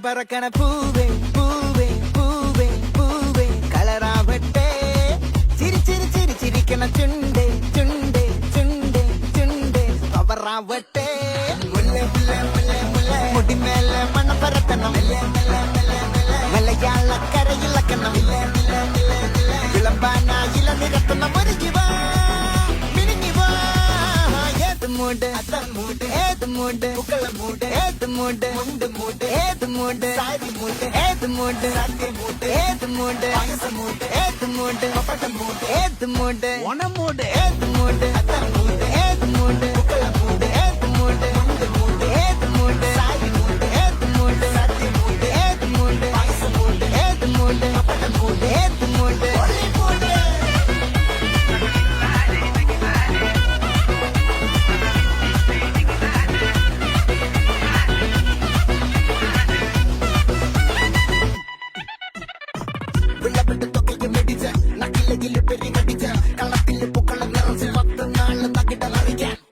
പറക്കണ പൂവേ പൂവേ പൂവേ പൂവേ കളറാവട്ടെ ചിരി ചിരി ചിരി ചിരിക്കണ ചുണ്ടേ ചുണ്ടേ ചുണ്ടേ ചുണ്ടേ പവറാവട്ടെ മുല്ല മുല്ല മുല്ല മുല്ല മുടിമേലെ മണ്ണ പറക്കണം മലയാളക്കരയിളക്കണം വിളമ്പാനായില നിരത്തുന്ന ഒരു ജീവ മൂട് മൂട് ഏത് മൂട് പുക്കള മൂട് ഏത് മൂട് മുണ്ട് മൂട് ഏത് മൂട് സാരി മൂട് ഏത് മൂട് സദ്യ മൂട് ഏത് മൂട് പായസ മൂട് ഏത് മൂട് പപ്പട മൂട് ഏത് മൂട് ഓണ മൂട് ഏത് മൂട് മൂട് ഏത് മൂട് പുക്കള മൂട് ഏത് മൂട് മുണ്ട് മൂട് ഏത് മൂട് സാരി മൂട് ഏത് മൂട് സദ്യ മൂട് ഏത് മൂട് പായസ മൂട് ഏത് മൂട് പപ്പട മൂട് ഏത് മൂട്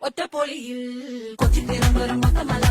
ഒറ്റപ്പൊളിയിൽ കൊച്ചി തിരുവനന്തപുരം മൊത്തമല